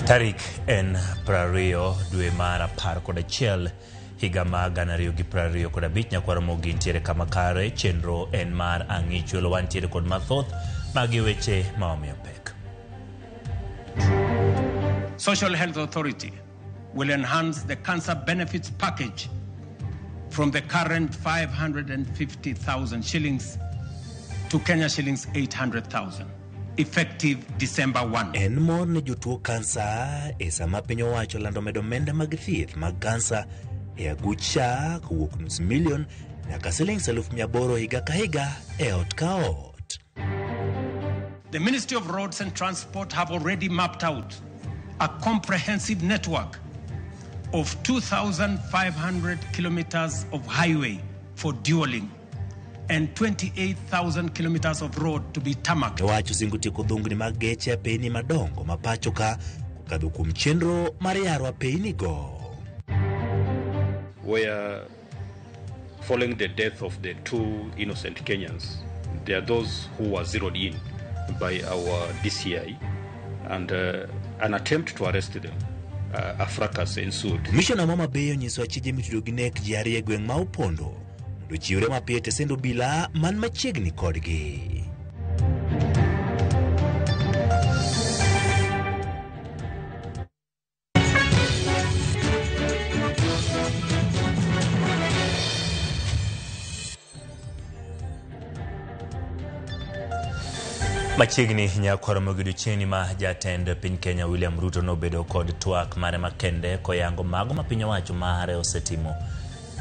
Tarik en prario dwe mar 11 higa mar 2025 nyakwaro mogi ntiere kama kare chenro en mar ang'ichulo wantiere kod mathoth magi weche maomiyo pek. Social Health Authority will enhance the cancer benefits package from the current 550,000 shillings to Kenya shillings 800,000. Effective December 1. En mor ne jotuo kansa e sama piny owacho lando medo omenda mag thieth mag kansa e agucha kowuok nus milion nyaka shillings 800,000 higa ka higa e ot ka ot. The Ministry of Roads and Transport have already mapped out a comprehensive network of 2,500 kilometers of highway for dualing and 28,000 kilometers of road to be tarmacked. Wacho singuti kudhungni mag geche apeni madongo mapacho ka kukadho kuom chenro mar yaro apeni go. Where following the death of the two innocent Kenyans, there are those who were zeroed in by our DCI and an attempt to arrest them. A fracas ensued. Commissioner Mama Beyo nyiso achije mitudo gi nek ji ariyo e gweng' ma opondo mondo chiwre mapiyo te sendo bila man machiegni kodgi. Machiegni nyakwaro mogido cheni ma jatend piny Kenya William Ruto nobedo kod twak mare makende koyango mago ma piny owacho mare osetimo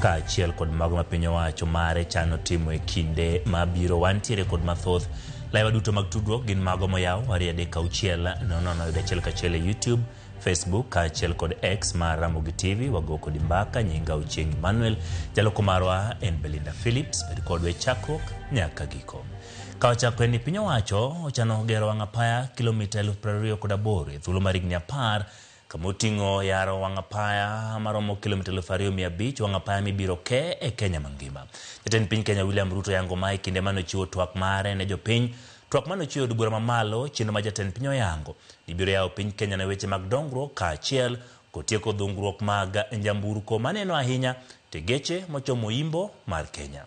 ka achiel kod mago ma piny owacho mare chano timo e kinde mabiro. Wantiere kod mathoth laiwa duto mag tudruok gin mago moyaw 2:6 nono yudo achiel kachiel e YouTube, Facebook ka achiel kod X mar Ramogi TV. Wago kod mbaka nyinga Ochieng Emmanuel, jaloko marwa en Belinda Phillips, bed kodwa e chakruok nyaka giko. Kawachako ni piny owacho ochano gero wang' apaya kilomita 28,000 e thuolo mar higni 10 kama oting'o yaro wang' apaya maromo kilomita 2,500 wang' apaya mibiro ke e Kenya mangima. Jatend piny Kenya William Ruto yango mai kinde manochiwo twak mare ne jopiny. Twak manochiwo od bura mamalo chenro ma jatend piny oyango ibiro yawo piny Kenya na weche mag dongruok ka achiel kotieko dhungruok mag njamburko maneno ahinya te geche mochomo imbo mar Kenya.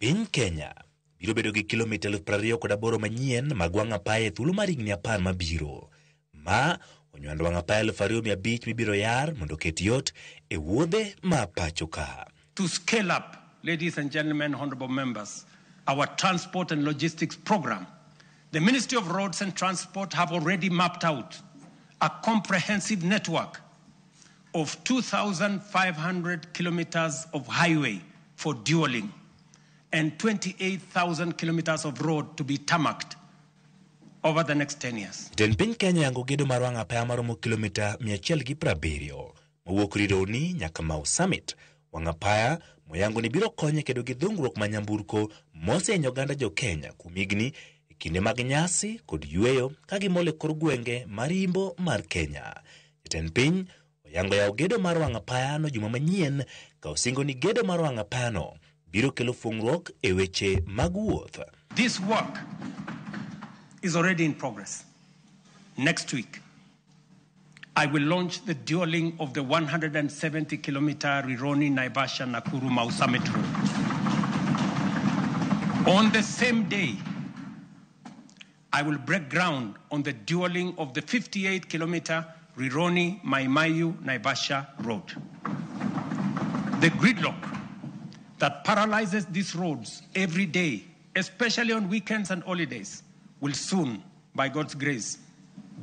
Piny Kenya biro bedo gi kilomita 28,000 manyien mag wang' apaya e thuolo mar higni 10 mabiro. Ma onywando wang' apaya 2,500 mibiro yar mondo ket yot e wuodhe ma pacho ka. To scale up, ladies and gentlemen, honorable members, our transport and logistics program, the Ministry of Roads and Transport have already mapped out a comprehensive network of 2,500 kilometers of highway for dualing and 28,000 kilometers of road to be tarmacked over the next 10 years. Den piny Kenya yango gedo mar wang' apaya maromo kilomita 170 mawuok Rironi nyaka Mau Summit. Wang' apaya moyango ni biro konye kedo gi dhungruok ma nyamburko mosenyo oganda jo Kenya kuom higni e kinde mag nyasi kod yueyo ka gimole kor gwenge mar imbo mar Kenya. Jatend piny oyango yawo gedo mar wang' apaya no juma manyien ka osingo ni gedo mar wang' apaya no biro kelo fungruok e weche mag wuoth. This work is already in progress. Next week, I will launch the dualing of the 170-kilometer Rironi, Naivasha, Nakuru, Mau Summit road. On the same day, I will break ground on the dualing of the 58-kilometer Rironi, Mai-Mahiu, Naivasha road. The gridlock that paralyzes these roads every day, especially on weekends and holidays, will soon, by God's grace,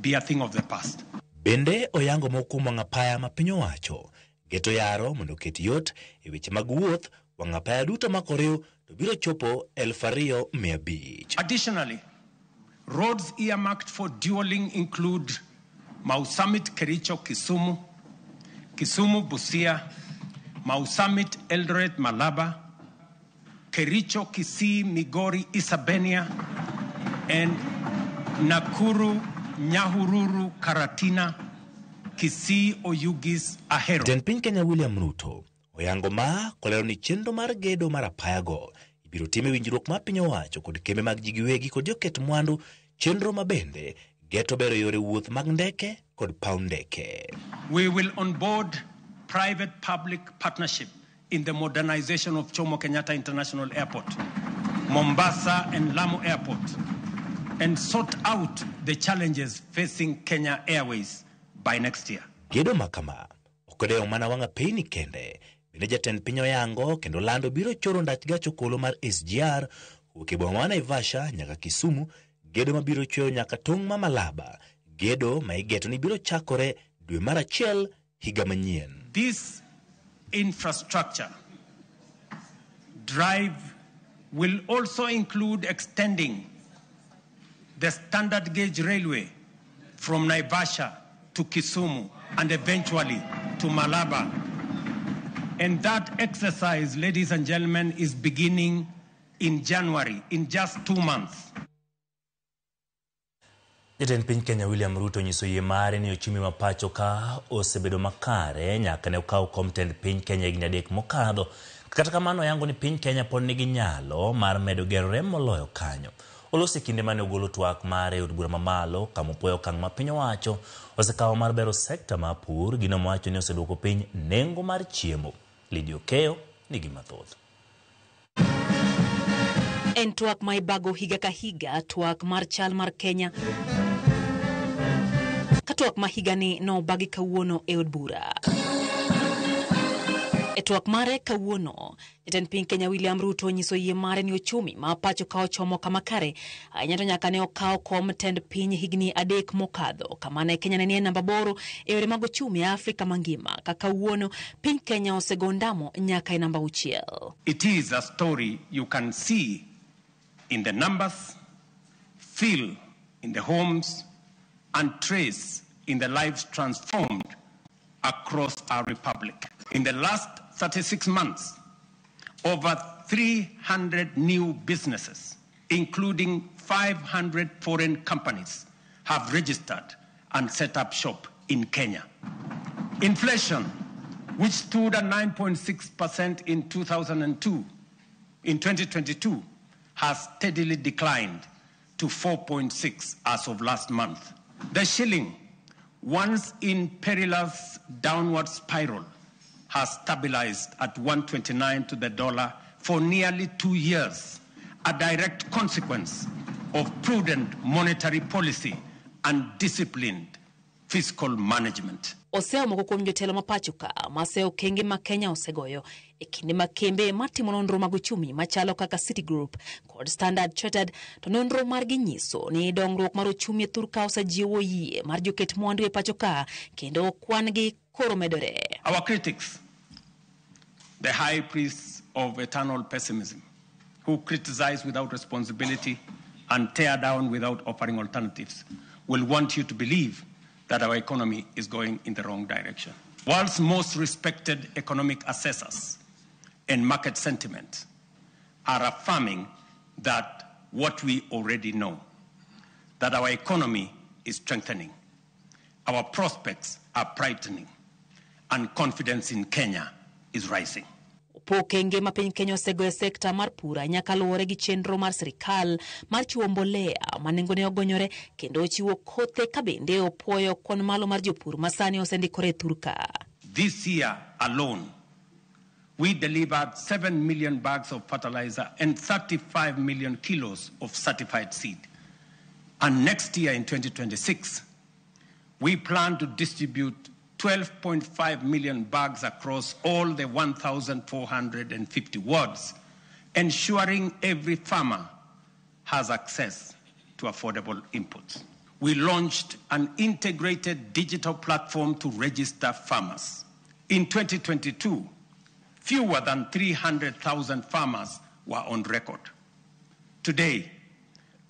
be a thing of the past. Bende oyango mokuom wang' apaya ma piny owacho geto yaro mondo ket yot e weche mag wuoth. Wang' apaya duto makoriw to biro chopo 2,500. Additionally, roads earmarked for dualing include Mau Summit, Kericho, Kisumu, Kisumu, Busia, Mau Summit, Eldoret, Malaba, Kericho, Kisii, Migori, Isabenia, and Nakuru, Nyahururu, Karatina, Kisii, Oyugis, Ahero. Den piny Kenya William Ruto oyango ma kolero ni chenro mar gedo mar apaya go ibiro time winjruok ma piny owacho kod kembe mag ji giwegi kod joket mwandu chenro mabende geto bero yore wuoth mag ndeke kod paw ndeke. We will onboard private-public partnership in the modernization of Jomo Kenyatta International Airport, Mombasa and Lamu Airport, and sort out the challenges facing Kenya Airways by next year. Gedo makama okodeo mana wanga pini kende bende jatend piny oyango kendo lando biro choro ndach gacho kolo mar SGR ukibwa Naivasha nyaka Kisumu, gedo mabiro chweyo nyaka tong' ma Malaba, gedo ma igeto ni biro chakore dwe mar achiel higa manyien. This infrastructure drive will also include extending the standard gauge railway from Naivasha to Kisumu and eventually to Malaba. And that exercise, ladies and gentlemen, is beginning in January, in just 2 months. Jatend piny Kenya William Ruto nyiso yie mare ni ochumi mapacho ka osebedo makare nyaka ne okaw kom tend piny Kenya higni 3 mokadho. Kata kamano yango ni piny Kenya pod nigi nyalo mar medo gerore moloyo kanyo. Olosi kinde mane ogolo twak mare od bura mamalo kama opuoyo okang' ma piny owacho osekawo mar bero sekta mar pur, gino mowacho ni oseduoko piny nengo mar chiemo. Lydia Okeyo nigi mathoth. En twak ma ibago higa ka higa, twak mar chal mar Kenya. Katwak ma higa ni no bagi kawuono e od bura. E twak mare kawuono, jatend piny Kenya William Ruto nyiso yie mare ni ochumi ma pacho ka ochomo kama kare. Ahinya to nyaka ne okawo kom tend piny higni 3 mokadho. Kama ne Kenya ne nie namba boro e yore mag ochumi Afrika mangima. Ka kawuono piny Kenya osego ndamo nyaka e namba 6. It is a story you can see in the numbers, feel in the homes, and trace in the lives transformed across our republic. In the last 36 months, over 300 new businesses, including 500 foreign companies, have registered and set up shop in Kenya. Inflation, which stood at 9.6% in 2022, has steadily declined to 4.6% as of last month. The shilling, once in perilous downward spiral, has stabilized at 129 to the dollar for nearly 2 years, a direct consequence of prudent monetary policy and disciplined fiscal management. Oseo moko kuom jotelo mapacho ka maseo kenge ma Kenya osegoyo e kinde ma kembe matimo nonro mag uchumi machalo kaka Citigroup kod Standard Chartered to nonro margi nyiso ni dongruok mar uchumi e thurka osejiwo yie mar joket mwandu e pacho ka kendo kwan gi koro medore. Our critics, the high priests of eternal pessimism, who criticize without responsibility and tear down without offering alternatives, will want you to believe that our economy is going in the wrong direction. World's most respected economic assessors and market sentiment are affirming that what we already know, that our economy is strengthening, our prospects are brightening, and confidence in Kenya is rising. Pokenge ma piny Kenya osegoyo sekta mar pura nyaka luwore gi chenro mar sirikal mar chiwo mbolea ma nengone ogonyore kendo chiwo kothe ka bende opuoyo kwan malo mar jopur masani osendikore thurka. This year alone, we delivered 7 million bags of fertilizer and 35 million kilos of certified seed. And next year in 2026, we plan to distribute 12.5 million bags across all the 1,450 wards, ensuring every farmer has access to affordable inputs. We launched an integrated digital platform to register farmers. In 2022, fewer than 300,000 farmers were on record. Today,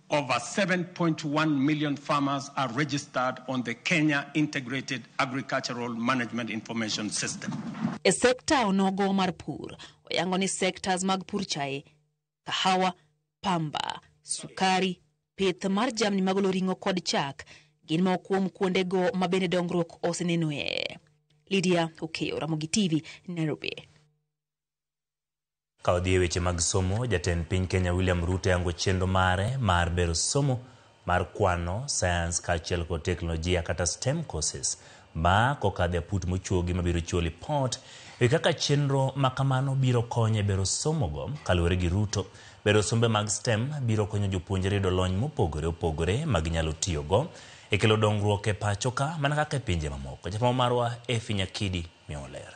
over 7.1 million farmers are registered on the Kenya Integrated Agricultural Management Information System. E sekta onogo mar pur, oyango ni sectors mag pur chae, kahawa, pamba, sukari, pith mar jamni mag ringo kod chak, gin ma kuom kuondego ma bende dongruok osenenoe. Lydia Okeyo, Ramogi TV, Nairobi. Kaodhi weche mag somo, jatend piny Kenya William Ruto yango chenro mare mar bero somo mar kwano, science kaachiel kod teknolojia kata STEM courses ma kokadhe put mochuogi mabiro chiwo lipot kaka chenro makamano biro konyo bero somogo kaluwore gi Ruto. Bero sombe mag STEM biro konyo jopuonjre yudo lony mopogore opogore mag nyalo tiyogo e kelo dongruok e pacho ka mana kaka e pinje mamoko. Japamo marwa Efi Nyakidi miolera.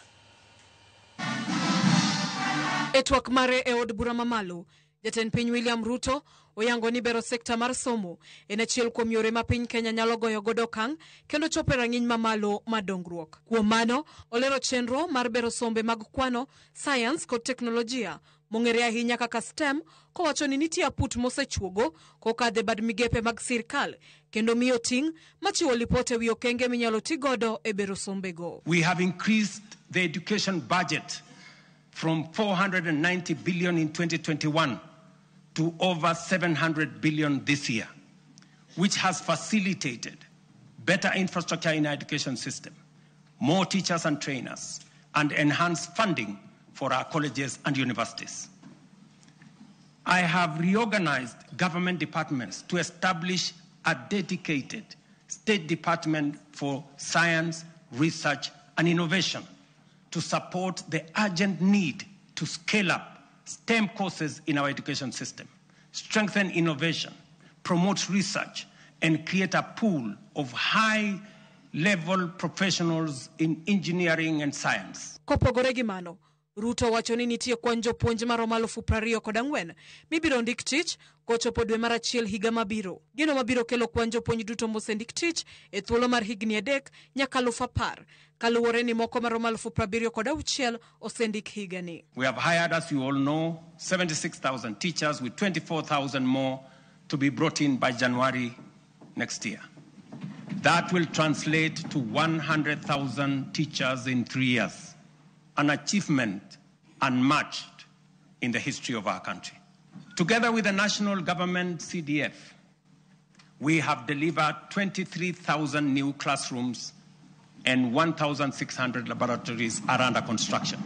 E twak mare e od bura mamalo, Jatend piny William Ruto oyango ni bero sekta mar somo en achiel kuom yore ma piny Kenya nyalo goyo godo okang' kendo chopo rang'iny mamalo mar dongruok. Kuom mano, olero chenro mar bero sombe mag kwano, science kod teknolojia mong'ere ahinya kaka STEM, kowacho ni nitie aput mosechuogo kokadhe bad migepe mag sirkal kendo miyo ting' machiwo lipot ewi okenge minyalo ti godo e bero sombego. We have increased the education budget from 490 billion in 2021 to over 700 billion this year, which has facilitated better infrastructure in our education system, more teachers and trainers, and enhanced funding for our colleges and universities. I have reorganized government departments to establish a dedicated State Department for Science, Research, and Innovation to support the urgent need to scale up STEM courses in our education system, strengthen innovation, promote research, and create a pool of high-level professionals in engineering and science. Kopogore gi mano, Ruto wacho ni nitie kwan jopuonj maromo 24,000 mibiro ndik tich kochopo dwe mar achiel higa mabiro. Gino mabiro kelo kwan jopuonj duto mosendik tich e thuolo mar higni 3 nyaka 10,000 kaluwore ni moko maromo 76,000 osendik higani. We have hired, as you all know, 76,000 teachers with 24,000 more to be brought in by January next year. That will translate to 100,000 teachers in 3 years, an achievement unmatched in the history of our country. Together with the national government CDF, we have delivered 23,000 new classrooms and 1,600 laboratories are under construction,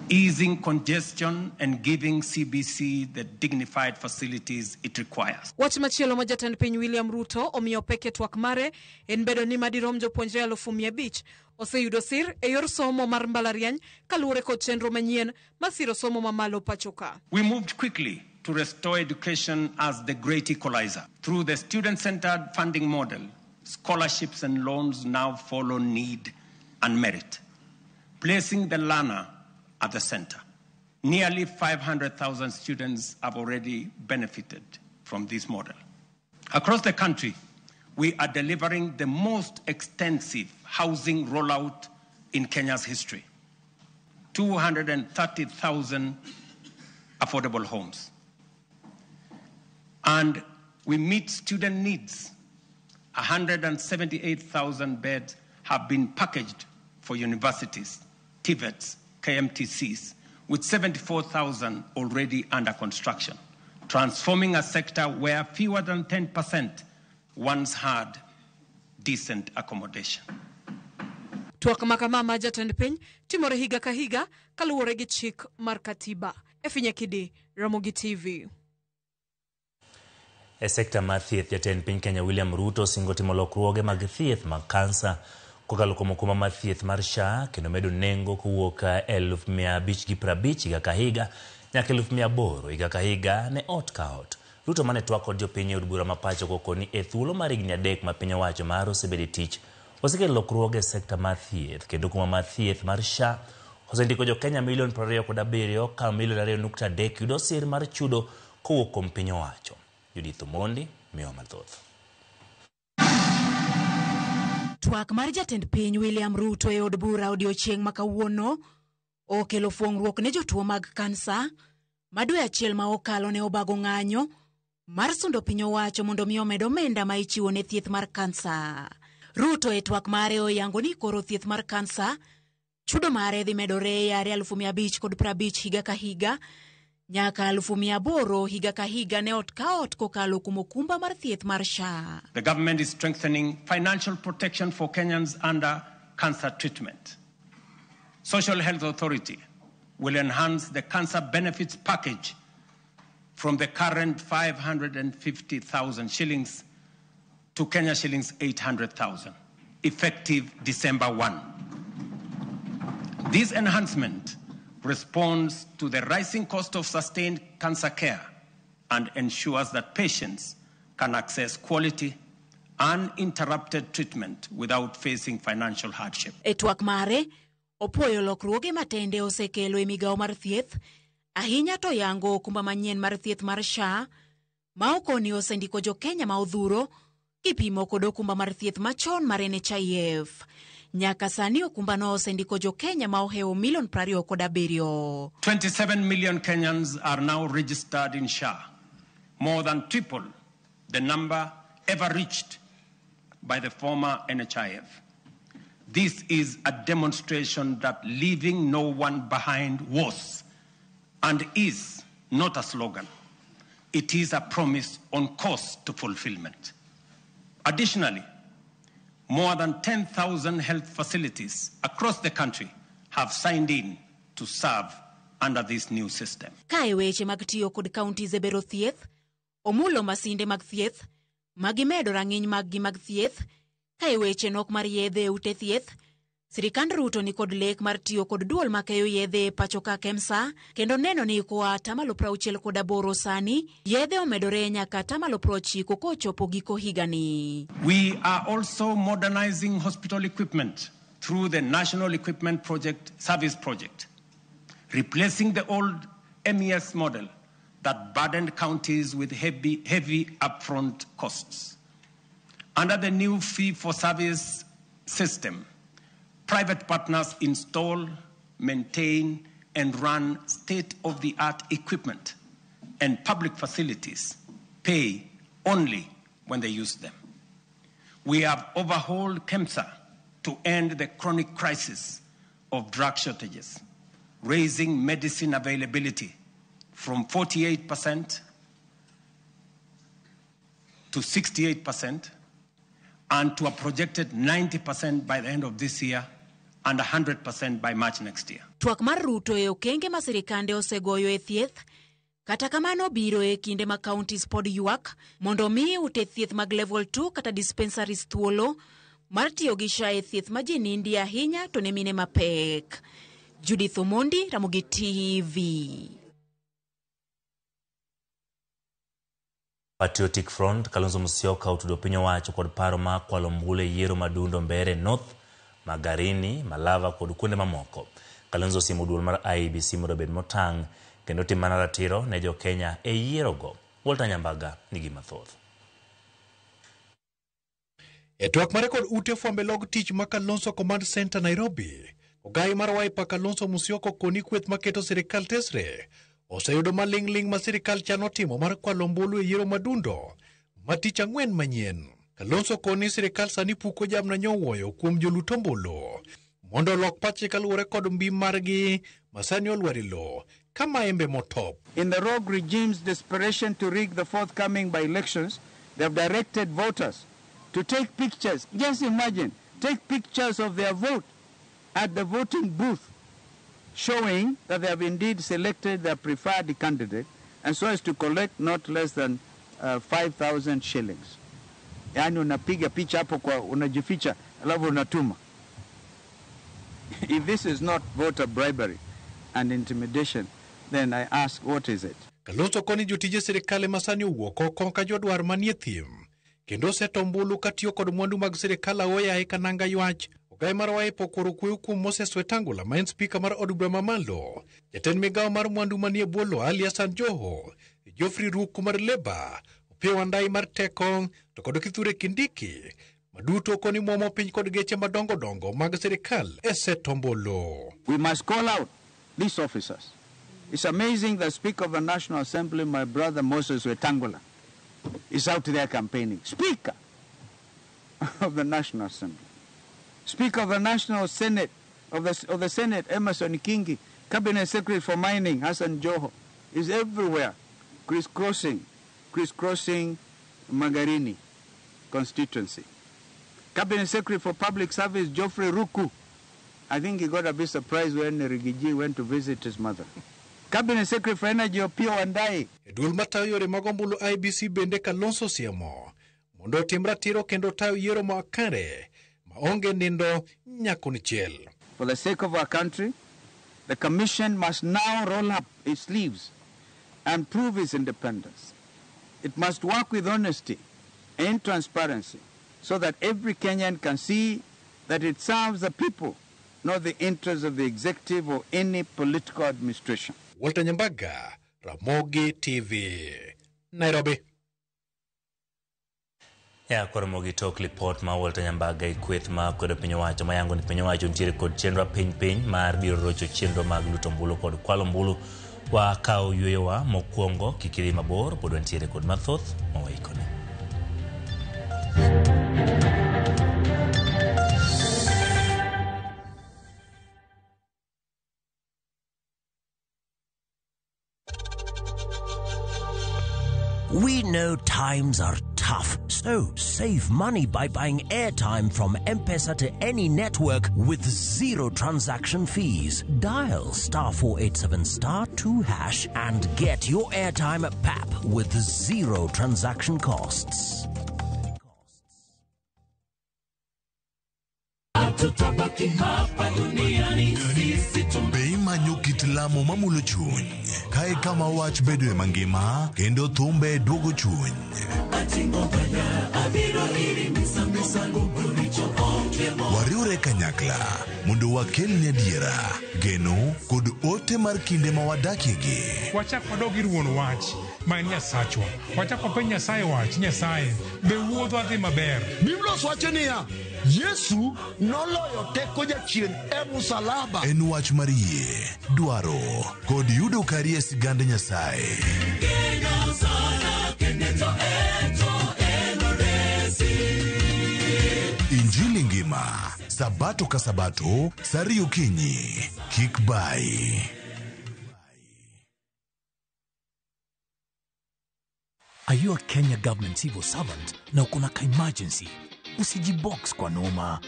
easing congestion and giving CBC the dignified facilities it requires. Wach machielo ma Jatend piny William Ruto omiyo peke twak mare en bedo ni madirom jopuonjre 500,000 oseyudo sir e yor somo mar mbalariany kaluwore kod chenro manyien masiro somo mamalo pachoka. We moved quickly to restore education as the great equalizer. Through the student-centered funding model, scholarships and loans now follow need and merit, placing the learner at the center. Nearly 500,000 students have already benefited from this model. Across the country, we are delivering the most extensive housing rollout in Kenya's history. 230,000 affordable homes. And we meet student needs. 178,000 beds have been packaged for universities, TVETs, KMTCs, with 74,000 already under construction, transforming a sector where fewer than 10% once had decent accommodation. Twak makama ma Jatend piny timore higa ka higa kaluwore gi chik mar katiba. Efi Nyakidi, Ramogi TV. E sekta mar thieth, Jatend piny Kenya William Ruto singo timo lokruoge mag thieth mag kansa kokalo kuom okumba mar thieth mar SHA kendo medo nengo kowuok 1,550 higa ka higa nyaka 1,800 higa ka higa ne ot ka ot. Ruto mane twak kod jopiny e od bura ma pacho kokoni e thuolo mar higni 3 ma piny owacho mar osebede tich osekelo lokruoge e sekta mar thieth kendo okumba mar thieth mar SHA osendiko jo Kenya 27,000 ka 2.3 yudo sir mar chudo kowuok kuom piny owacho. Judith Omondi miyo mathoth. Twak mar Jatend piny William Ruto e od bura odiochieng' ma kawuono okelo fuong'ruok ne jotuo mag kansa ma dwe achiel ma okalo ne obago ng'anyo mar sundo piny owacho mondo mi omed omenda ma ichiwo ne thieth mar kansa. Ruto e twak mare oyango ni koro thieth mar kansa chudo mare dhi medore e 550 higa ka higa nyaka 800 higa ka higa ne ot ka ot kokalo kuom okumba mar thieth mar SHA. The government is strengthening financial protection for Kenyans under cancer treatment. Social Health Authority will enhance the cancer benefits package from the current 550,000 shillings to Kenya shillings 800,000, effective December 1. This enhancement responds to the rising cost of sustained cancer care and ensures that patients can access quality, uninterrupted treatment without facing financial hardship. E twak mare, opuoyo lokruoge matende osekelo e migao mar thieth, ahinya to yango okumba manyien mar thieth mar SHA, ma okoni osendiko jo Kenya ma odhuro, kipimo kod okumba mar thieth machon mar NHIF. Nyaka sani okumba no osendiko jo Kenya ma oheo milion 27. 27 million Kenyans are now registered in SHA, more than triple the number ever reached by the former NHIF. This is a demonstration that leaving no one behind was and is not a slogan. It is a promise on course to fulfillment. Additionally, more than 10,000 health facilities across the country have signed in to serve under this new system. Kae weche mag tiyo kod counties e bero thieth, omulo masinde mag thieth, magimedo rang'iny mag thieth, kae weche nok mar yedhe e ute thieth, sirikand Ruto ni kod lek mar tiyo kod duol makeyo yedhe e pacho ka KEMSA, kendo neno ni koa 68 sani, yedhe omedore nyaka 90 kochopo giko higani. We are also modernizing hospital equipment through the National Equipment Project Service Project, replacing the old MES model that burdened counties with heavy upfront costs. Under the new fee-for-service system, private partners install, maintain, and run state-of-the-art equipment, and public facilities pay only when they use them. We have overhauled KEMSA to end the chronic crisis of drug shortages, raising medicine availability from 48% to 68%, and to a projected 90% by the end of this year and 100% by March next year. Twak mar Ruto e okenge ma sirikande osegoyo e thieth, kata kamano biro e kinde ma counties pod ywak mondo mi ute thieth mag level 2 kata dispensaries thuolo mar tiyo gi SHA e thieth ma ji nindi ahinya to ne mine mapek. Judith Omondi, Ramogi TV. Patriotic Front, Kalonzo Musyoka otudo piny owacho kod paro ma kwalo mbule yiero madundo Mbeere North, Magarini, Malava kod kuonde mamoko. Kalonzo simo duol mar IEBC mondo obed motang' kendo tim mana ratiro ne jo Kenya e yierogo. Walter Nyambaga nigi mathoth. E twak mare kod ute fwambe log tich ma Kalonzo Command Center Nairobi, ogai mar Wiper Kalonzo Musyoka koni kweth maketo sirikal tesre oseyudo maling'ling ma sirikal chano timo mar kwalo ombulu e yiero madundo ma tich ang'wen manyien. Kalonzo koni sirikal sani puko jamna nyowuoyo kuom jolut ombulu mondo lok pache kaluwore kod mbi margi masani olwari lo kama embe motop. In the rogue regime's desperation to rig the forthcoming by-elections, they have directed voters to take pictures. Just imagine, take pictures of their vote at the voting booth, showing that they have indeed selected their preferred candidate, and so as to collect not less than 5,000 shillings. Yani unapiga picha hapo kwa unajificha alafu unatuma. If this is not voter bribery and intimidation, then I ask, what is it? Kalonzo koni jotije sirikale masani owuok oko ka jodwar manie thim kendo seto ombulu katiyo kod mwandu mag sirikal aoya e kananga ywach. Ogai mar Wiper okoro kuyo kuom Moses Wetangula ma en spika mar od bura mamalo, jatend migawo mar mwandu manie bwolo Ali Hassan Joho, Geoffrey Ruku mar Labour, Opiyo Wandayi mar Teko to kod Kithure Kindiki maduto koni muomo piny kod geche madongo dongo mag sirikal e seto ombulu. We must call out these officers. It's amazing that Speaker of the National Assembly, my brother Moses Wetangula, is out there campaigning. Speaker of the National Assembly. Speaker of the National Senate, of the Senate, Emerson Kingi, Cabinet Secretary for Mining, Hassan Joho, is everywhere, crisscrossing Magarini constituency. Cabinet Secretary for Public Service, Geoffrey Ruku. I think he got a bit surprised when Rigiji went to visit his mother. Cabinet Secretary for Energy Opiyo Wandayi. Duol matayo yore mag ombulu IBC bende Kalonzo siemo mondo otim ratiro kendo tayo yiero makare maonge nindo nyakonichiel. For the sake of our country, the Commission must now roll up its sleeves and prove its independence. It must work with honesty and transparency so that every Kenyan can see that it serves the people, not the interests of the executive or any political administration. Walter Nyambaga, Ramogi TV, Nairobi. Ya Ramogi tok report ma Walter Nyambaga ikweth ma kod piny owacho mayango ni piny owacho ntiere kod chenro piny mar biro rocho chenro mag luto mbulu kod kwalo mbulu wa kao yuewa mokwongo kikiri mabor pod ntiere kod mathoth mawaikone. We know times are tough, so save money by buying airtime from M-Pesa to any network with zero transaction fees. Dial *487*2# and get your airtime PAP with zero transaction costs. Bei manyo kit lamo mamulo chuny kae kama wach bedo e mangima kendo thumbe duogo chuny. Wariure kanyakla mondo wakel nyadiera geno kod ote mar kinde ma wadakiegi. Wachak wadogi ruon wach ma Nyasachwa. Wachak wapenj Nyasaye wach Nyasaye be wuodho adhi maber. Biblia wacho niya Yesu noloyo teko jachien e msalaba. En wach mar yie, dwaro kod yudo kari e sigand Nyasaye. Injili ngima, sabato ka sabato, sari okinyi, kik bai. Are you a Kenya government civil servant na uko na emergency? Usijibox kwa noma.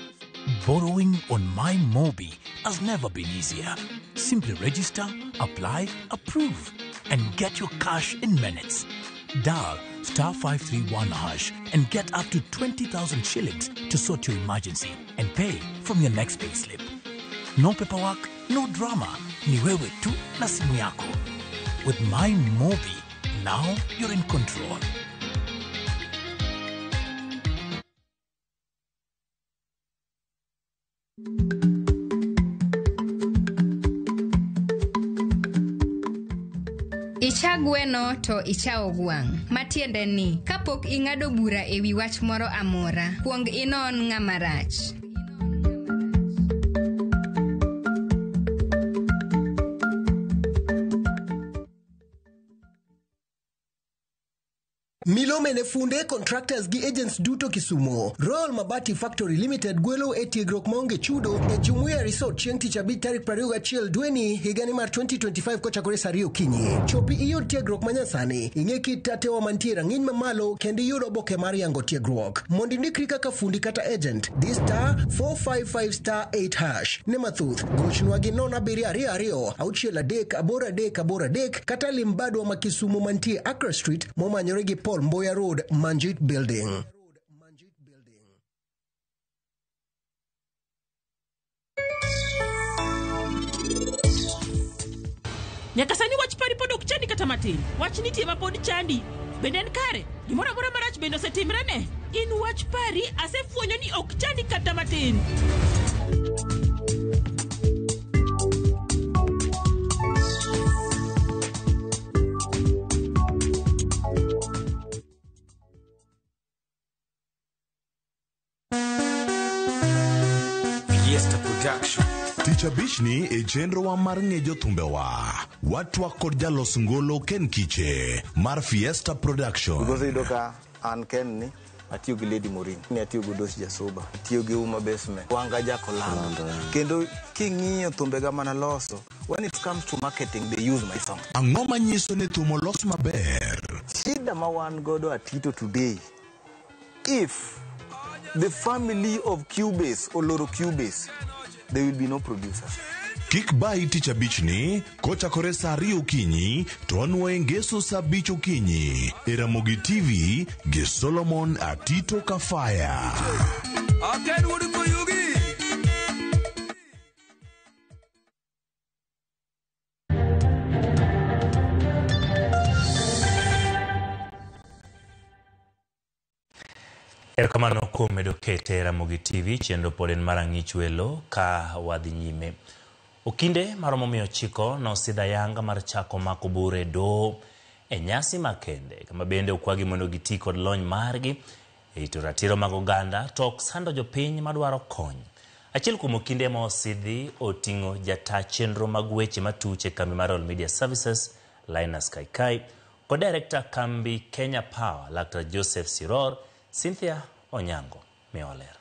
Borrowing on MyMobi has never been easier. Simply register, apply, approve, and get your cash in minutes. Dial *531# and get up to 20,000 shillings to sort your emergency and pay from your next payslip. No paperwork, no drama. Ni wewe tu na simu yako. With MyMobi, now you're in control. Icha gweno to icha ogwang'. Matiende ni, kapok ing'ado bura ewi wach moro amora, kuong inon ng'ama rach. Milome ne funde contractors gi agents duto Kisumo. Royal Mabati Factory Limited gwelo tiegruok maonge chudo e Jumuiya Resort chieng' tich abich tarik 21 dweni higani mar 2025 kochakore saa 2 okinyi. Chopi iyud tiegruok manyasani, ing'e kit tatewa mantie rang'iny mamalo kendo iyud oboke mar yango tiegruok. Mondo indikri kaka fundi kata agent, di *455*8# ne mathuth. Gochnwa gi 0722 638 kata lim badwa ma Kisumo mantie Accra Street momanyore gi Paul Mboya Road, Manjit Building. Nyaka sani wach pari pod ok chandi kata matin. Wach nitie ma pod chandi. Bende en kare? Gimoro amora marach bende osetimre ne? In wach pari asefuonyo ni ok chandi kata matin. Tich abishni e chenro wa mar ng'ejo thumbewa. Watwa kod jalos ngolo Ken Kiche mar Fiesta Production. Gozo idoka an Ken ni atiyo gi Lady Morin, ni atiyo gi Dos Jasoba, atiyo gi Uma Basement, wanga jako lando. Kendo king'iyo thumbega mana loso, when it comes to marketing they use my song. Ang'o manyiso ni thumo los maber? Shida ma wan godo atito today. If the family of Cubase or Loro Cubase, there will be no producers. Kik bai tich abich ni kochakore saa 2 okinyi to wanuoye ngeso saa 5 okinyi. E Ramogi TV gi Solomon Atito Kafaya. Erokamano kuom medo kete Ramogi TV chenro pod en marang'ich welo ka wadhi nyime. Okinde maromo 9 nosidha yanga mar chako mako bure do e nyasi makende kama bende okwagi mondo giti kod lony margi e ito ratiro mag oganda tok sando jopiny madwaro kony. Achiel kuom okinde ma osidhi oting'o jata chenro mag weche matuche kambi mar All Media Services Linus Kaikai kod director kambi Kenya Power Dr. Joseph Siror. Cynthia Onyango Meoler.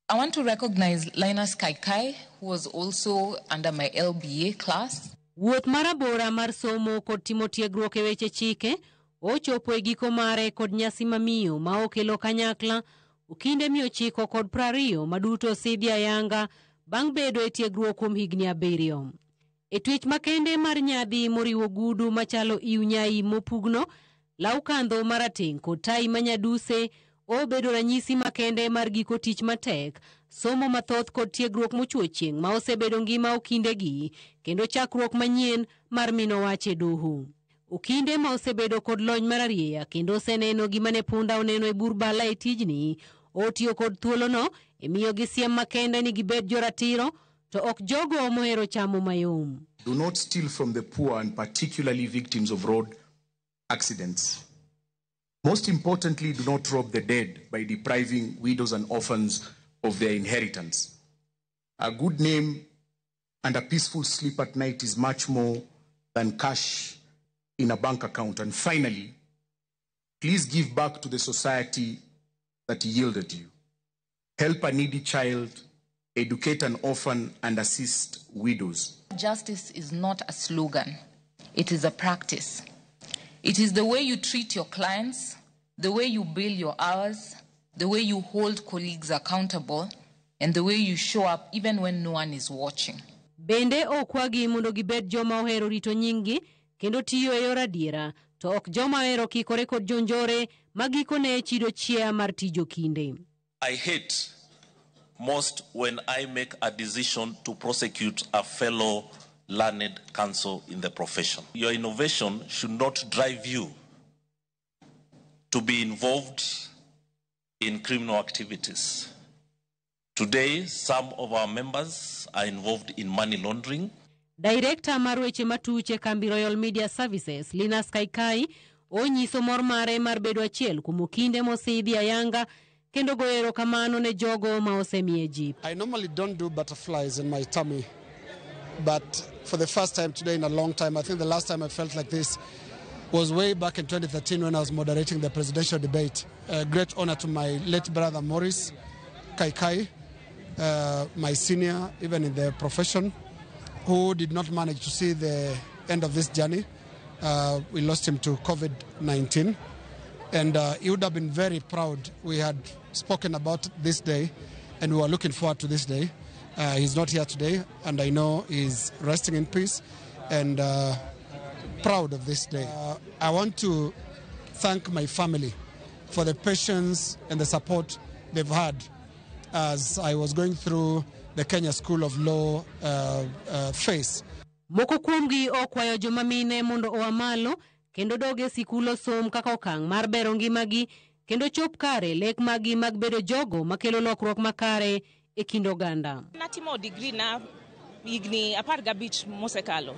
I want to recognize Linus Kaikai, who was also under my LBA class. Wuoth marabora mar somo kod timo tiegruok e weche chike ochopo e giko mare kod nyasi mamiyo ma okelo kanyakla okinde 920 maduto osidhi ayanga bang' bedo e tiegruok kuom higni 7. E twech makende mar nyadhi moriwo gudu machalo iunyai mopugno, lau kandho marateng' kod tai manyaduse obedo ranyisi makende mar giko tich matek, somo mathoth kod tiegruok mochuochieng' ma osebedo ngima okindegi kendo chakruok manyien mar mino wache doho. Okinde ma osebedo kod lony mararieya kendo oseneno gima ne punda oneno e burbala e tijni, otiyo kod thuolono e miyo gi siem makende ni gibed joratiro to ok jogo mohero chamo mayom. Do not steal from the poor and particularly victims of road accidents. Most importantly, do not rob the dead by depriving widows and orphans of their inheritance. A good name and a peaceful sleep at night is much more than cash in a bank account. And finally, please give back to the society that yielded you. Help a needy child, educate an orphan, and assist widows. Justice is not a slogan. It is a practice. It is the way you treat your clients, the way you bill your hours, the way you hold colleagues accountable, and the way you show up even when no one is watching. Bende okwagi mondo gibed joma ohero rito nyingi kendo tiyo e yor adiera to ok joma ohero kikore kod jonjore magikone chido chia mar tijo kinde. I hate most when I make a decision to prosecute a fellow learned counsel in the profession. Your innovation should not drive you to be involved in criminal activities. Today, some of our members are involved in money laundering. Director mar weche matuche kambi Royal Media Services, Linus Kaikai, onyiso mor mare mar bedo achiel kuom okinde mosidhi ayanga kendo goero kamano ne jogo ma osemie jip. I normally don't do butterflies in my tummy, but for the first time today in a long time, I think the last time I felt like this was way back in 2013 when I was moderating the presidential debate. A great honor to my late brother Maurice Kaikai, my senior even in the profession, who did not manage to see the end of this journey. We lost him to COVID-19, and he would have been very proud. We had spoken about this day, and we were looking forward to this day. He's not here today, and I know he's resting in peace and proud of this day. I want to thank my family for the patience and the support they've had as I was going through the Kenya School of Law phase. Moko kuomgi okwayo joma mine mondo oa malo kendo doge sikulo som kaka okang' mar bero ngimagi kendo chop kare lek magi mag bedo jogo makelo lokruok makare e kind oganda. Natimo degree na higni 15 mosekalo.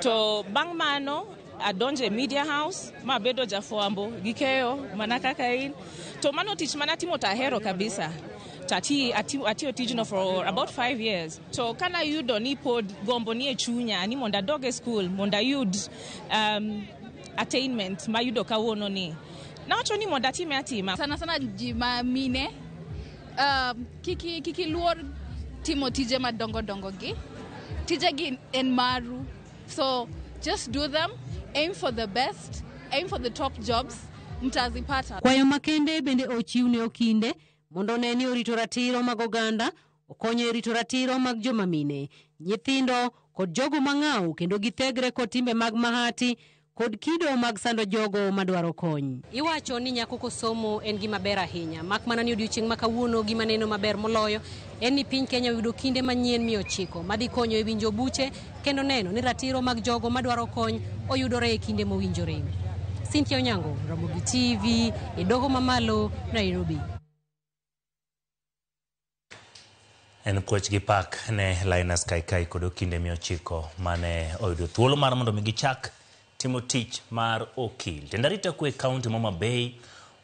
To bang' mano adonje e media house ma bedo jafwambo gikeyo mana kaka in. To mano tich manatimo tahero kabisa. Atiyo tijno for about 5 years. To kana yudo ni pod gombo ni e chunya ni monda doge school monda yud attainment ma yudo kawuono ni. Nawacho ni monda time atima. Sana jima mine kiki luor timo tije madongo gi. Tije gi en maru. So just do them, aim for the best, aim for the top jobs, mtazipata. Kwayo makende bende ochiw ne okinde mondo ne ni orito ratiro mag oganda okonyo e rito ratiro mag joma mine, nyithindo kod jogo mang'aw kendo githegre kod timbe mag mahati kod kido mag sando jogo madwaro kony. Iwacho ni nyako kosomo en gima ber ahinya, mak mana ni odiochieng' ma kawuono gima neno maber moloyo en ni piny Kenya yudo kinde manyien 109 madhi konyo e winjo buche kendo neno ni ratiro mag jogo madwaro kony oyudore e kinde mowinjore. Cynthia Onyango, Ramogi TV, e doho mamalo, Nairobi. En coach gi pak ne Linus Kaikai kod kinde 109 mane oyudo thuolo mar mondo mi gichak timo tich mar okil. Tendarita kwe kaunti Homa Bay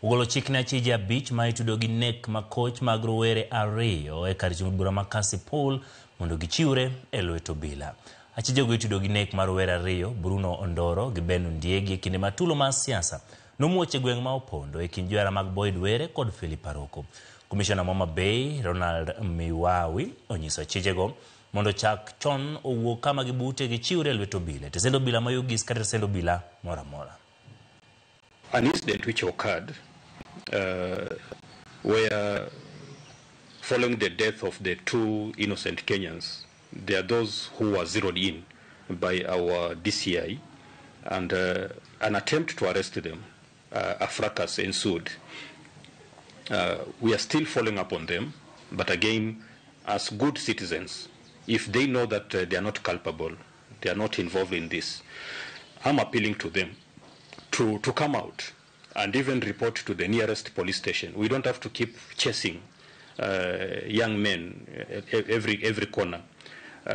ugolo chik ne achije abich ma itudo gi nek ma coach mag rowere ariyo e kar chung bura makasi pool mondo gichiwre e lwet obila. Achije go itudo gi nek mar rowere ariyo Bruno Ondoro gi Ben Ndiegi e kinde matulo mar siasa nomuoche gweng' ma opondo e kind johera mag Boyd Were kod Philip Aroko. Commissioner Homa Bay Ronald Miwawi onyiso achije go mondo chak chon owuok kama gibute gichiwre e lwet obila. Tesendo obila mayugis kata tesendo obila mora mora. An incident which occurred where following the death of the two innocent Kenyans, there are those who were zeroed in by our DCI, and an attempt to arrest them, a fracas ensued. We are still following up on them, but again, as good citizens, if they know that they are not culpable, they are not involved in this, I'm appealing to them to come out and even report to the nearest police station. We don't have to keep chasing young men every corner.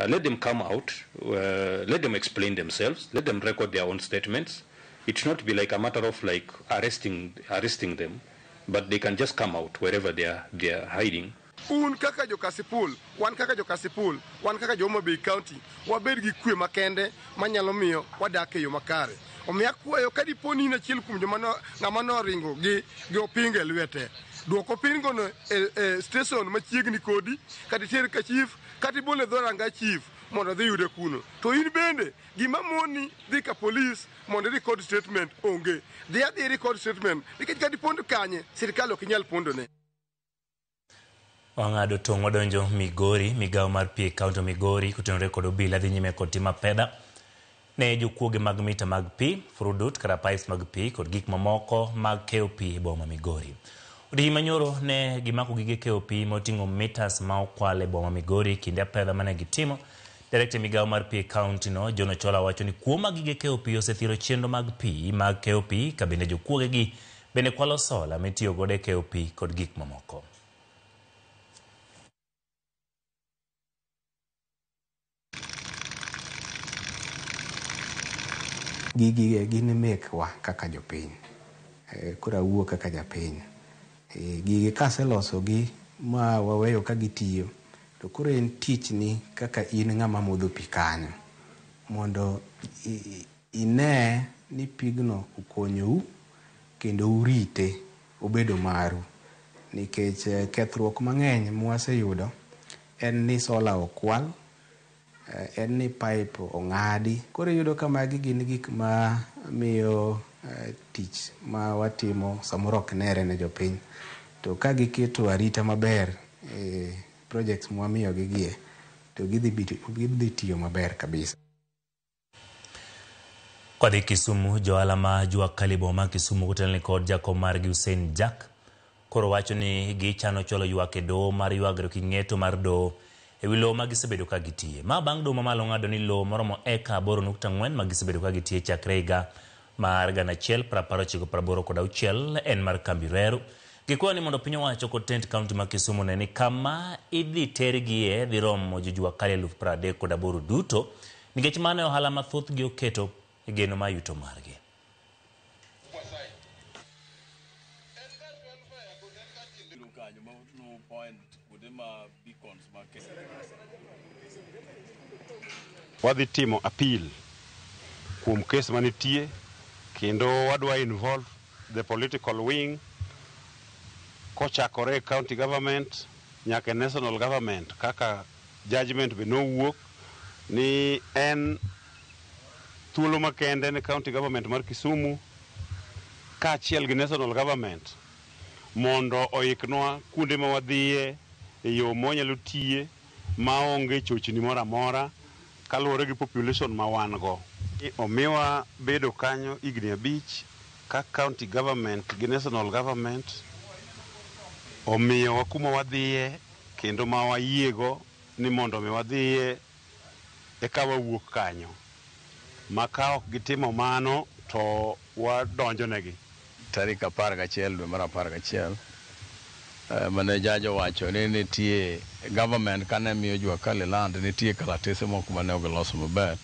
Let them come out, let them explain themselves, let them record their own statements. It should not be like a matter of like arresting them, but they can just come out wherever they are hiding. Un kaka jo Kasipul, wan kaka jo Kasipul, wan kaka jo Homa Bay County, wabed gi kwe makende manyalo miyo wadak e yo makare. Omiya kwayo kadiponi in achiel kuom ng'ama noringo gi opinge lwete. Duoko pingo no station machiegni kodi, kati ter ka chief, kati bole dhoranga chief mondo dhi yude kuno. To in bende gima moni dhi ka police mondo record statement onge. Dhi record statement nikech kadipondo kanye sirikal ok nyal pondone. Wang'ado tong' wadonjo Migori, migawo mar pii kaunti Migori kutenore kod obila dhi nyime kod timo pedha ne jokuoge mag mita mag pii, frudut kata pipes mag pii kod gik mamoko mag KOP e boma Migori. Odihi manyoro ne gimako gige KOP moting'o meters ma okwal e boma Migori kinde pedha mane gitimo. Director migawo mar pii kaunti no John Ochola wacho ni kuoma gige KOP osethiro chenro mag pii mag KOP ka bende jokuoge gi bende kwalo sola mitiyo godo e KOP kod gik mamoko. Gigi gini mekwa kaka jopiny, kura wuo kaka japiny. Gigi kaseloso gi ma waweyo ka gitiyo, to kuro en tich ni kaka in ng'ama modho pi kanyo, mondo ine ni pigno ukonyou kendo urite obedo maru. Nikech kethruok mang'eny mwaseyudo en ni sola okwal, en ni pipe ong'adi. Koro yudo ka magi gin gik ma miyo tich ma watimo samoro ok nere ne jopiny. To ka giketo arita maber projects mwamiyo gigie, to gidhi tiyo maber kabisa. Kwadhi Kisumu, johala ma Jua Kali boma Kisumu kutelni kod jakom margi Hussein Jack koro wacho ni gichano cholo ywak e doho mar ywagre king'eto mar doho e wi lowo ma gisebedo ka gitiye. Ma bang' doho mamalo ng'ado ni lowo moromo eka 8.4 ma gisebedo ka gitiye chakre higa mar 1986 en mar kambi Reru. Gikwayo ni mondo piny owacho kod Tent County ma Kisumu ne ni kama idhi tergie dhi romo Jua Kali 38,000 duto, nikech mano ohala mathoth gi oketo e geno ma yuto margi. Wadhi timo appeal kuom kes manitie kendo wadwa involve the political wing kochakore county government nyaka national government, kaka judgment be nowuok ni en thuolo makende ne county government mar Kisumu kaachiel gi national government mondo oiknwa kuonde ma wadhiye e yo monyalo tiye maonge chochni moro amora kaluwore gi population ma wan go. Omiwa bedo kanyo higni 5 ka county government gi national government, omiyo kuma wadhiye kendo ma wayiego ni mondo mi wadhiye eka wawuok kanyo. Ma ka ok gitimo mano to wadonjo negi. Tarik 11 dwe mar 11 mane jajo wacho ni nitie government kane miyo Jua Kali land nitie kalatese moko mane ogeloso maber,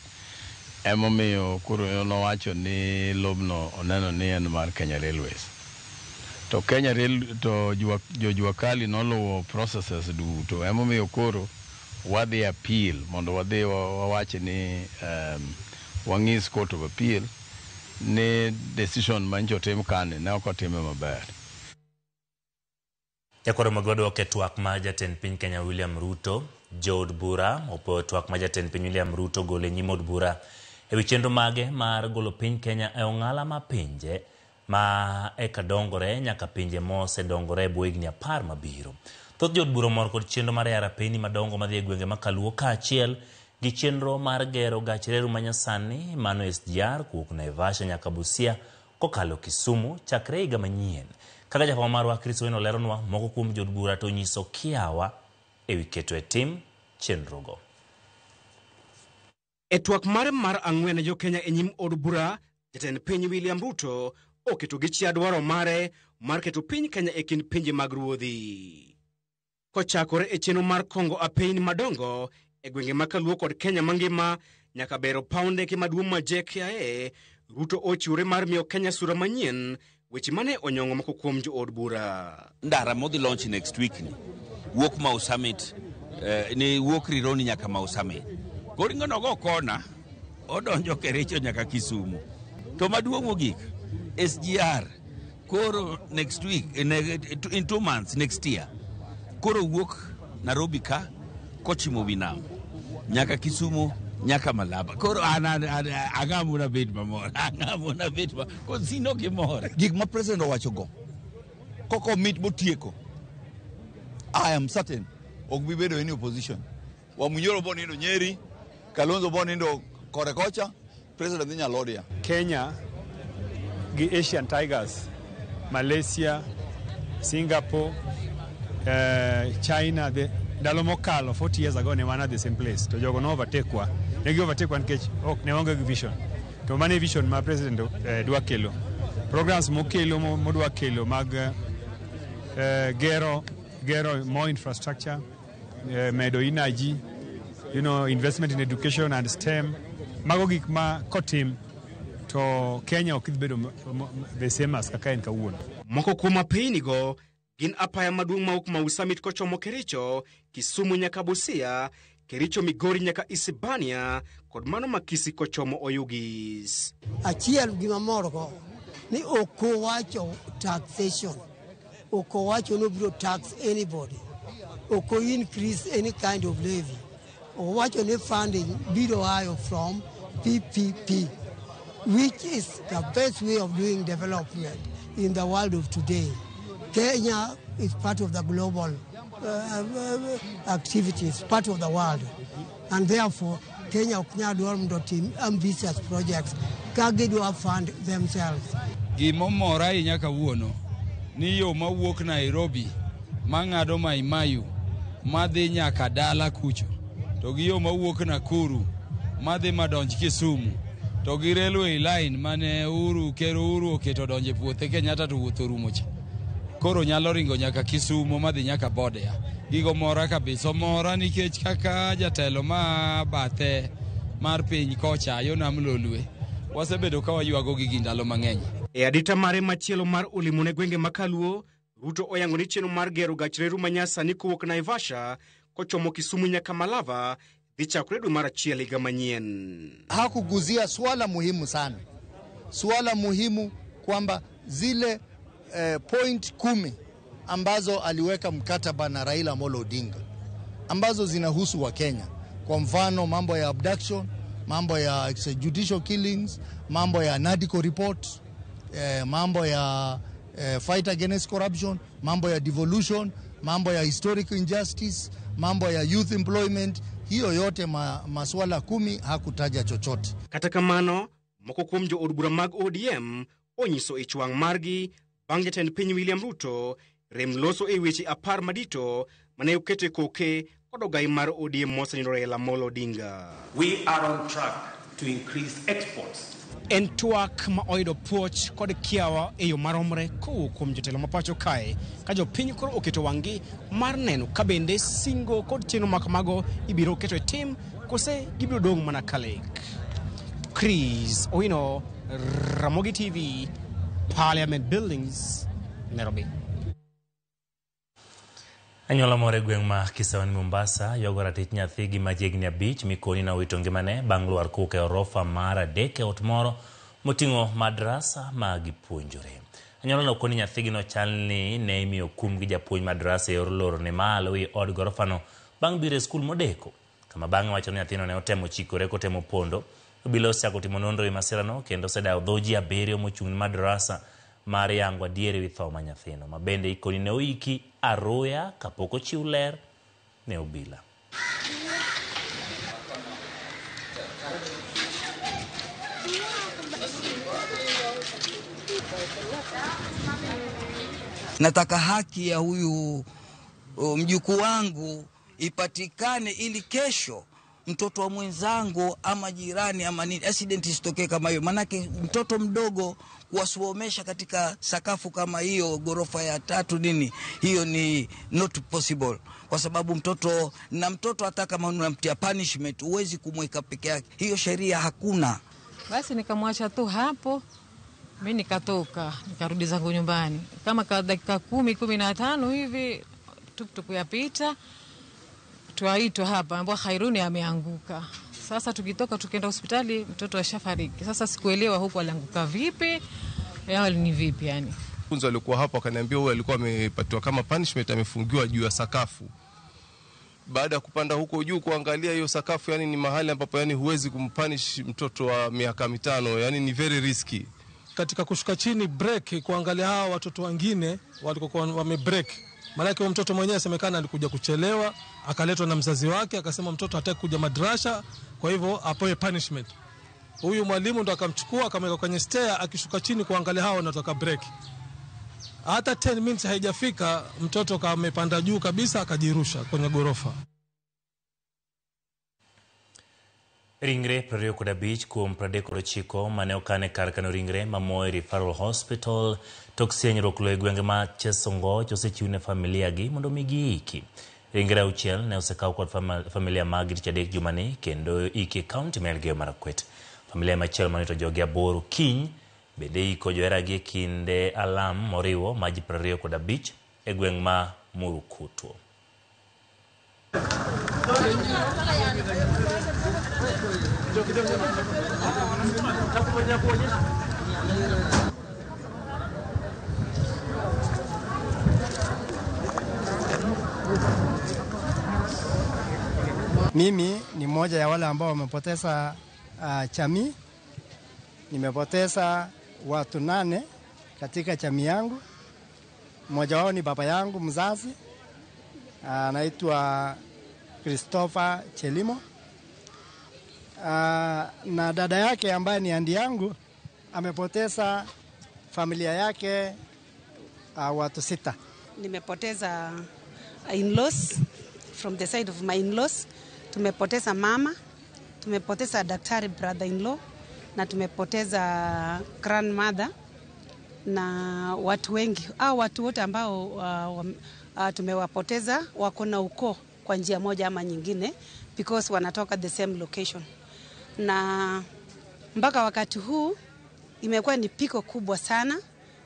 emomiyo koro nowacho ni lobno oneno ni en mar Kenya Railways. To Kenya to Jua Kali noluwo processes duto, emomiyo koro wadhi appeal mondo wadhi wawache ni wang'is Court of Appeal ni decision manjo tim kane ne ok otime maber. Yakoro magodo ke twak ma jatend piny Kenya William Ruto, Jod Bura, opo twak ma jatend piny William Ruto gole nyimod bura ewi chenro mage mar golo piny Kenya e ong'ala ma pinje ma eka dongore nyaka pinje mose dongore bwo higni 10 mabiro. Thoth Jod Bura mor kod chenro mar yara piny madongo madhi e gwenge makaluo kaachiel gi chenro mar gero gach reru manyasani mano SGR kuok Naivasha nyaka Busia kokalo Kisumu chakre higa manyien. Kaka jafwambo marwa Chris Weno leronwa, moko kuom Jod Bura to nyiso kiawa ewi keto e tim chenrogo. E twak mare mar ang'wen jo Kenya e nyim od bura, jatend piny William Ruto oketo gi chia dwaro mare mar keto piny Kenya e kind pinje mag ruodhi. Kochakore e chenro mar kongo apeyni madongo e gwenge makaluo kod Kenya mangima nyaka bero paw ndeke maduong' ma JKIA, Ruto ochiwore mar miyo Kenya sura manyien, weche mane onyong'o moko kuom jo od bura. Ndara modhi launch next week ni wuok Mau Summit, ni wuok Rironi nyaka Mau Summit. Goringo nogo kona odonjo Kericho nyaka Kisumu. To maduong' mogik SGR koro next week in 2 months next year koro wuok Nairobi ka kochimo winam nyaka Kisumu nyaka Malaba. Koro agamo na bed mamor, agamo na bed ma kosino gimor. Gik ma president owacho go koko mit botieko, I am certain ok bibedo any opposition. Wamunyoro bonindo Nyeri, Kalonzo bonindo Korekocha, president Nyalodia. Kenya gi Asian Tigers, Malaysia, Singapore, China, ndalo mokalo 40 years ago ne wan at the same place. To jogo no overtakewa. Negi overtakewa nikech ok ne onge vision. To mane vision ma president dwa kelo. Programs mokelo modwa kelo mag gero more infrastructure, medo energy, investment in education and STEM. Mago gik ma kotim to Kenya ok bedo the same as kaka en kawuono. Moko kuom apeyni go gin apaya maduong' maok Mau Summit kochomo Kericho, Kisumu nyaka Busia, Kericho Migori nyaka Isebania, kod mano Makisi kochomo Oyugis. Achiel gima morgo ni okowacho taxation, okowacho no biro tax anybody, oko increase any kind of levy, owacho ni funding biro ayo from PPP, which is the best way of doing development in the world of today. Kenya is part of the global activities, part of the world. And therefore, Kenya oknyadwar team ambitious projects kagidwa fund themselves. Gimomora ahinya kawuono ni yo mawuok Nairobi mang'ado Mai Mahiu madhi nyaka dala kucho, to gi yo mawuok Nakuru madhi madonj Kisumu, to gi railway line mane Kero Uhuru oketo donje puothe Kenyatta to wuotho rumocha. Koro nyalo ringo nyaka Kisumu madhi nyaka Bodea. Gigo mora kabisa, mora nikech kaka jatelo ma bathe mar piny kocha yo nam Lolwe wasebedo ka waywago gi ndalo mang'eny. E adita mare machielo mar olimo ne gwenge makaluo, Ruto oyango ni chenro mar gero gach reru manyasani kowuok Naivasha kochomo Kisumu nyaka Malava dhi chakore dwe mar achiel higa manyien. Hakuguzia swala muhimu sana, swala muhimu kwamba zile point 10 ambazo aliweka mkataba na Raila Amolo Odinga ambazo zinahusu wa Kenya. Kwa mfano mambo ya abduction, mambo ya extrajudicial killings, mambo ya NADCO report, mambo ya fight against corruption, mambo ya devolution, mambo ya historic injustice, mambo ya youth employment, hiyo yote masuala 10 hakutaja chochote. Kata kamano, moko kuom jo od bura mag ODM onyiso ichwang' margi bang' jatend piny William Ruto rem loso e weche 10 madito mane okete koke kod ogai mar ODM mosenindo Raila Amolo Odinga. We are on track to increase exports. En twak ma oyudo puoch kod kiawa e yo maromre kowuok kuom jotelo mapacho kae ka jopiny koro oketo wang'gi mar neno ka bende singo kod chenro makamago ibiro keto e tim kose gibiro dong' mana kalek. Chris Owino, Ramogi TV, Parliament Buildings, Nairobi. Anyuola moro e gweng' ma Kisauni Mombasa yogo ratich nyathi gi machiegni 5 mikoni na wito ngimane bang' lwar kuke orofa mar 3 e ot moro moting'o madrasa ma gipuonjore. Anyuola no koni nyathi no chalni ne imiyo kum gi japuonj madrasa e yor loro ne malo wi od gorofano bang' biro e skul modeko. Kama bang' wacho ni nyathino ne otemo chikore kotemo pondo, obila osechako timo nonro e masirano kendo osedayo dho ji 7 mochung' madrasa mar yango adieri wi tho ma nyathino. Ma bende ikoni ne oiki aroya kapok ochiw ler ne obila. Nataka haki ya huyu mjukuu wangu ipatikane ili kesho mtoto wa mwenzangu ama jirani ama nini accident isitokee kama hiyo. Manake mtoto mdogo kuwasomesha katika sakafu kama hiyo gorofa ya 3 nini, hiyo ni not possible, kwa sababu mtoto hata kama unamtia punishment huwezi kumweka peke yake, hiyo sheria hakuna. Basi nikamwacha tu hapo, mimi nikatoka nikarudi zangu nyumbani. Kama dakika 10-15 hivi tuktuk yapita, tuaitwa hapa ambao Khairuni ameanguka. Sasa tukitoka tukaenda hospitali, mtoto ashafariki. Sasa sikuelewa huko alianguka vipi, yao ni vipi yani. Funzo alikuwa hapo akaniambia huyu alikuwa amepatiwa kama punishment, amefungiwa juu ya sakafu. Baada ya kupanda huko juu kuangalia hiyo sakafu, yani ni mahali ambapo yani huwezi kumpunish mtoto wa miaka 5, yani ni very risky. Katika kushuka chini break kuangalia hawa watoto wengine walikuwa wamebreak. Maana mtoto mwenyewe semekana alikuja kuchelewa, akaletwa na mzazi wake, akasema mtoto hataki kuja madrasa, kwa hivyo apewe punishment. Huyu mwalimu ndo akamchukua akamweka kwenye stair, akishuka chini kuangalia hao wanatoka break. Hata 10 minutes haijafika, mtoto kamepanda juu kabisa akajirusha kwenye gorofa. Ringre prario kuda beach kuom 39 mane okane kar kano ringre Moi Referral Hospital tokseny roklo e gwenge ma Chesongo osechiwne familia gi mondo migi iki. Ringre auchiel ne osekaw kod familia mag Richard Jumani kendo iki county Elgeyo Marakwet. Familia machiel manito jogi 8 kiny bende iko johera gi kinde alam moriwo maji 25 e gweng' ma Murukutu. Mimi ni mmoja ya wale ambao wamepoteza jamii. Nimepoteza watu 8 katika jamii yangu. Mmoja wao ni baba yangu mzazi, anaitwa Christopher Chelimo. Na dada yake ambaye ni andi yangu amepoteza familia yake watu 6. Nimepoteza in-laws from the side of my in-laws. Tumepoteza mama, tumepoteza daktari brother-in-law, na tumepoteza grandmother na watu wengi. Watu wote ambao tumewapoteza wako na ukoo kwa njia moja ama nyingine because wanatoka the same location. Na mpaka wakati huu imekuwa ni piko kubwa sana,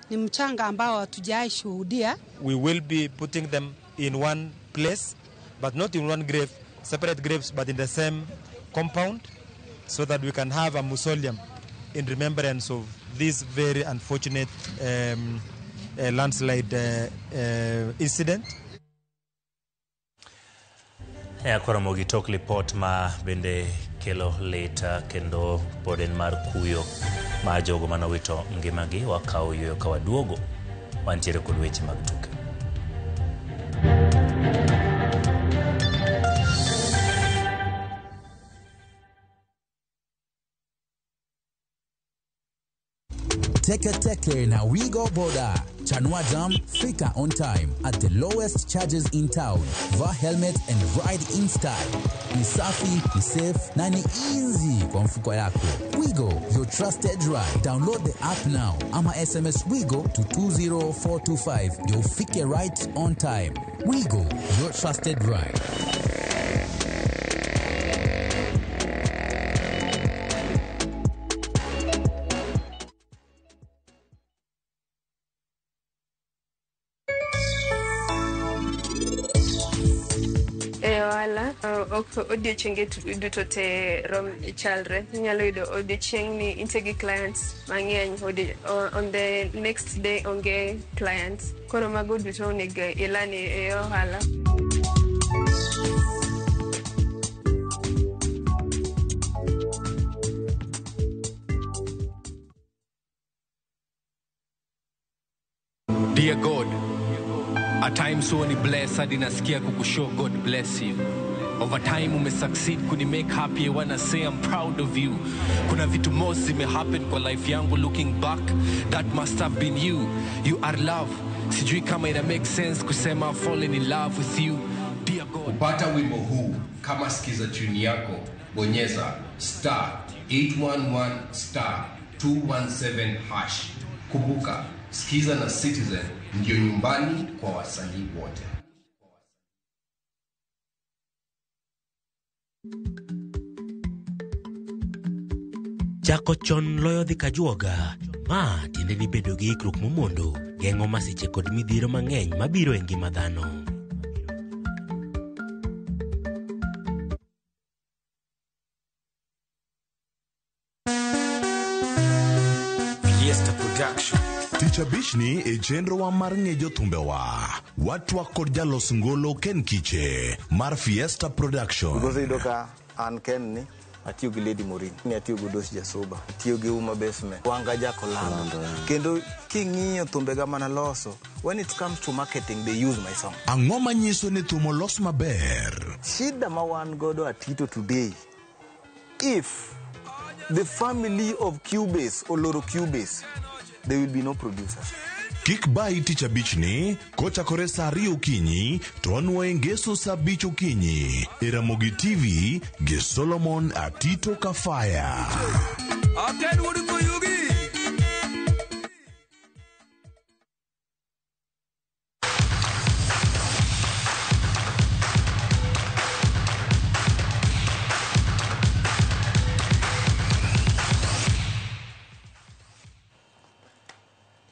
ni mchanga ambao hatujai shuhudia. We will be putting them in one place, but not in one grave, separate graves but in the same compound, so that we can have a mausoleum in remembrance of this very unfortunate landslide incident. Koromogi tok report ma bende kelo leta kendo poden mar kuyo ma jogo manowito ngimagi wakawo yuyo kawaduogo wantiere kod weche mag tuke. Teke na Wigo Boda. Chanua Jam, fika on time at the lowest charges in town. Va helmet and ride in style. Ni safi, ni safe, na ni easy kwa mfuko yako. Wigo, your trusted ride. Download the app now. Ama SMS Wigo to 20425. Ndio ufike right on time. Wigo, your trusted ride. Audio chenge duto te rom chalre nyalo yudo audio cheng ni integi clients mang'eny on the next day onge clients koro mago duto onego ilani e ohala. Dear God, at times so ni blessed hadi nasikia kukushow God bless you. Over time ume succeed kuni make happy. I wanna say I'm proud of you. Kuna vitu most zime happen kwa life yangu. Looking back, that must have been you. You are love. Sijui kama ina make sense kusema I've fallen in love with you. Dear God. Kupata wimbo huu kama sikiza tune yako bonyeza *811*217#. Kumbuka sikiza na Citizen ndio nyumbani kwa wasanii wote. Chako chon loyo dhi kajuoga. Ma tiende ni bedo gi ikruok momondo geng'o masiche kod midhiero mang'eny mabiro e ngima dhano. Fiesta Production. Ticha Bishni e chenro wa mar ng'ejo thumbewa. Watwa kod jalos ngolo Ken Kiche mar Fiesta Production. Gozo idoka an Ken ni atiyo gi Lady Morin, ni atiyo gi Dos Jasoba, atiyo gi Uma Basement, wanga jako lando. Kendo king'iyo thumbega mana loso, when it comes to marketing they use my song. Ang'o manyiso ni thumo los maber? Shida ma wan godo atito today. If the family of Cubase or Loro Cubase, there will be no producer. Kik bai Ticha Bichni, kochakore saa 2 okinyi, to anwoye ngeso saa 5 okinyi. E Ramogi TV, gi Solomon Atito Kafaya.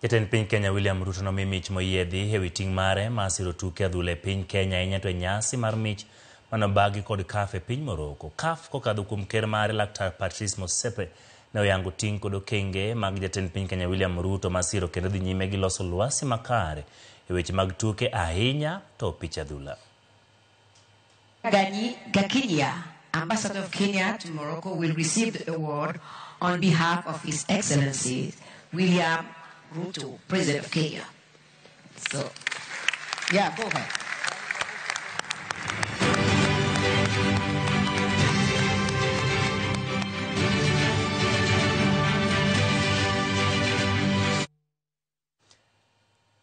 Jatend piny Kenya William Ruto nomi mich moyiedhi ewi ting' mare ma siro tuke adhula e piny Kenya inyato nyasi mar mich manobagi kod CAF e piny Morocco. CAF kokadho kuom ker mare Laktar Patrice Motsepe ne oyango ting' kod okenge mag jatend piny Kenya William Ruto ma siro kendo dhi nyime gi loso lwasi makare e weche mag tuke ahinya to pich adhula. Gakinya, Ambassador of Kenya to Morocco, will receive the award on behalf of His Excellency William Ruto, President of Kenya. So, yeah, go ahead.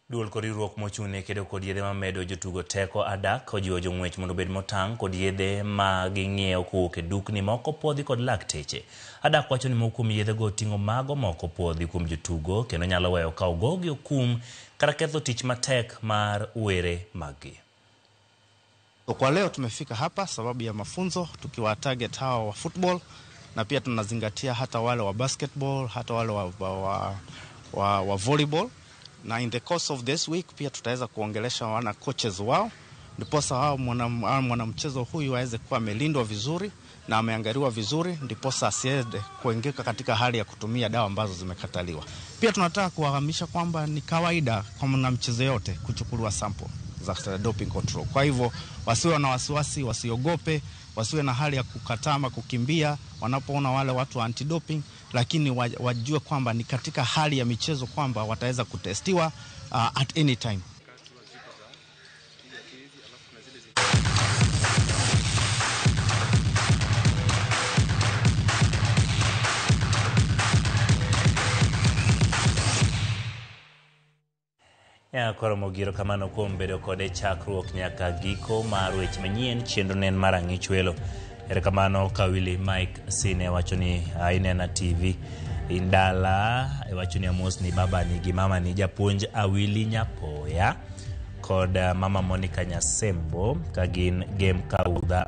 Duol kod riwruok mochung'ne kedo kod yedhe mamedo jotugo teko adak ojiwo jong'wech mondo obed motang' kod yedhe ma ging'iewo kowuok e dukni moko puodhi kod lakteche. Adak wacho ni moko kuom yedhego ting'o mago moko puodhi kuom jotugo kendo nyalo weyo ka ogogi okum kata ketho tich matek mar were magi. Kwa leo tumefika hapa sababu ya mafunzo tukiwa target hawa wa football na pia tunazingatia hata wale wa basketball hata wale wa volleyball. Na in the course of this week pia tutaweza kuongelesha wana coaches wao ndiposa hao mwanamchezo huyu aweze kuwa amelindwa vizuri na ameangaliwa vizuri ndiposa asiende kuingika katika hali ya kutumia dawa ambazo zimekataliwa. Pia tunataka kuwahamisha kwamba ni kawaida kwa mwanamchezo yote kuchukuliwa sample za doping control. Kwa hivyo wasiwe na wasiwasi, wasiogope, wasiwe na hali ya kukatama kukimbia wanapoona wale watu wa anti-doping, lakini wajue kwamba ni katika hali ya michezo kwamba wataweza kutestiwa at any time. Ya koromo giro kamano kuom bedo kode chakruok nyaka giko mar weche manyien chenro nen marang'ich welo. Ere kamano Kawili Mike Sine wacho ni inena TV indala wacho ni amos ni baba ni gi mama ni japuonj Awili Nyapoya kod mama Monica Nyasembo kagin game Kaudha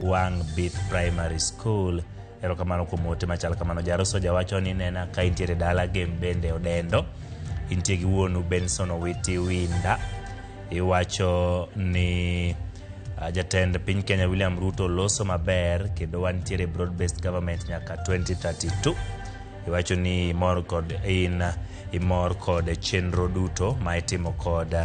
Wang Bith Primary School. Ero kamano kuom ote machal kamano Jaroso jawacho ni nena ka intiere dala game bende odendo intie gi wuonu Benson Owiti Winda. Iwacho ni jatend piny Kenya William Ruto loso maber kendo wantiere broad based government nyaka 2032. Iwacho ni imor kod chenro duto ma itimo kod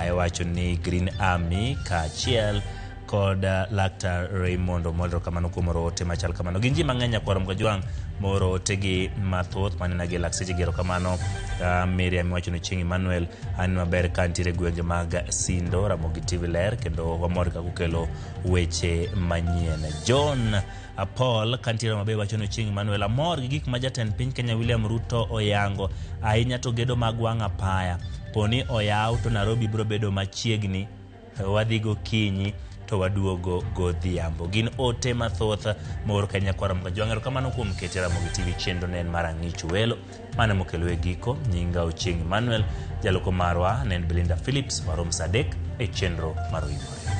iwacho ni Green Army kaachiel kod Laktar Raymond Omolo. Kamano kuom rote machal kamano gin ji mang'eny akwarom ka jwang' moro tegi mathoth manena gi lakseche gero kamano. Miriam wacho ni Chieng' Emmanuel an maber ka ntiere gwenge mag Sindo Ramogi TV Ler kendo wamor ka kukelo weche manyien. John Paul kantiere maber wacho ni Chieng' Emmanuel amor gi gik ma jatend piny Kenya William Ruto oyango ahinya to gedo mag wang' apaya poni oyaw to Nairobi biro bedo machiegni wadhigo kinyi to waduogo godhiambo. Gin ote mathoth mor Kenya kwaram ka jwang'ero kamano kuom kete Ramogi TV chenro nen marang'ich welo mane mokelo e giko. Nyinga Chieng' Emmanuel jaloko marwa nen Belinda Phillips warom Sadek e chenro mar Wimore.